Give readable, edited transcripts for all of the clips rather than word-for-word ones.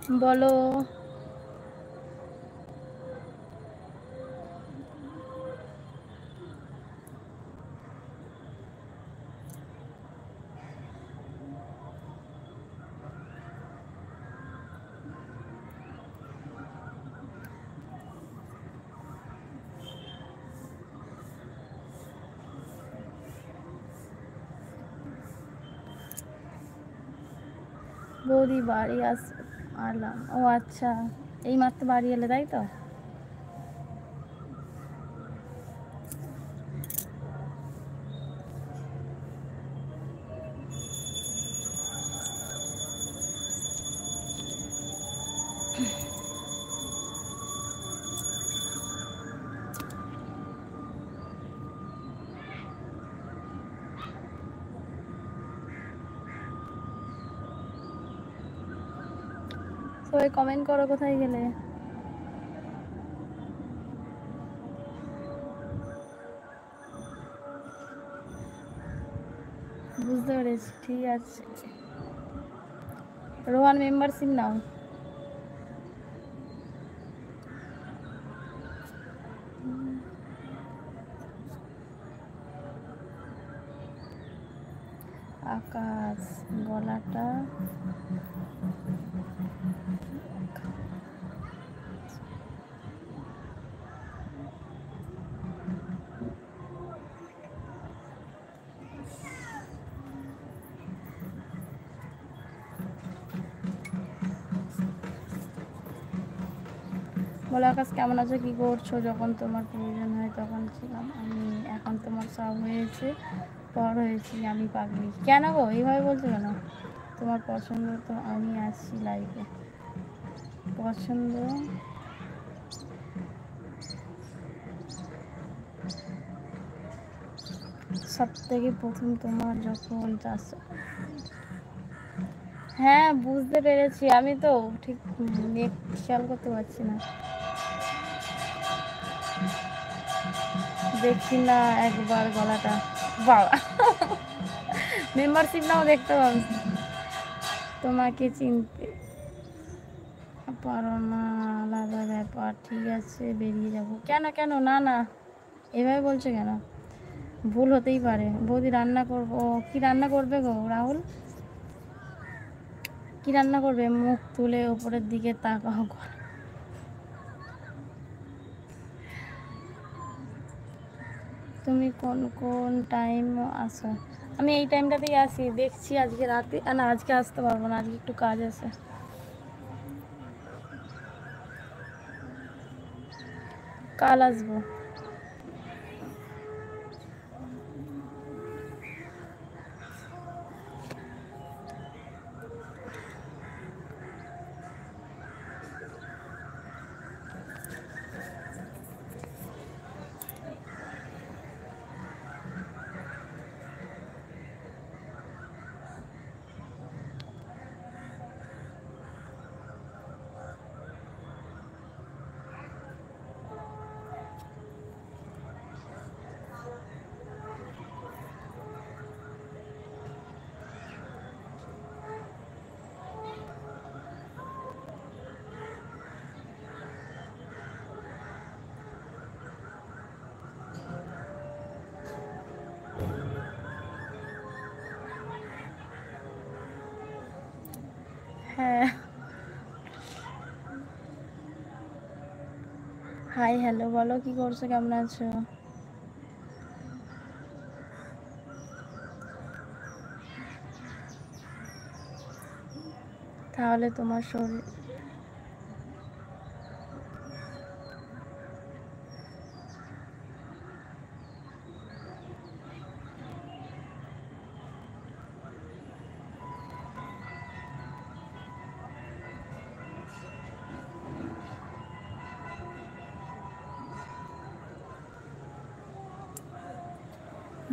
বলো। বৌদি বাড়ি আলাম। ও আচ্ছা, এই মাত্র বাড়ি এলে তাই তো? সবাই কমেন্ট করো, কোথায় গেলে? বুঝতে পেরেছি, ঠিক আছে। রোহান মেম্বারশিপ নাও। আকাশ গলাটা বলো। আকাশ কেমন আছো, কি করছো? যখন তোমার প্রয়োজন হয় তখন ছিলাম আমি, এখন তোমার সব হয়েছে, পর হয়েছি আমি পাগলি। কেন গো এইভাবে বলছো কেন? তোমার পছন্দ তো আমি আসছি লাইফে। পছন্দ সব থেকে প্রথম তোমার যখন চাষ। হ্যাঁ বুঝতে পেরেছি, আমি তো ঠিক খেয়াল করতে পারছি না। দেখছি না একবার গলাটা। বাবা মেম্বারশিপ নাও, দেখতে পাবো। তোমাকে চিনতে পারো না, আলাদা ব্যাপার। ঠিক আছে বেরিয়ে যাব। কেন কেন? না না, এভাবে বলছো কেন? ভুল হতেই পারে। বৌদি রান্না করবো। কি রান্না করবে গো রাহুল? কি রান্না করবে? মুখ তুলে উপরের দিকে তাকাও। তুমি কোন কোন টাইম আসো? আমি এই টাইমটাতেই আসি, দেখছি আজকে রাতে। না আজকে আসতে পারবো না, আজকে একটু কাজ আছে। কাল আসবো। হ্যাঁ হাই হ্যালো বলো, কি করছো, কেমন আছো? তাহলে তোমার শরীর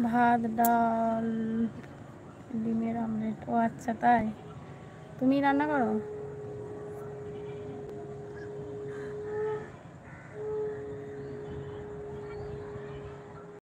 ভাত ডাল ডিমের আমলেট। ও আচ্ছা তাই, তুমি রান্না করো?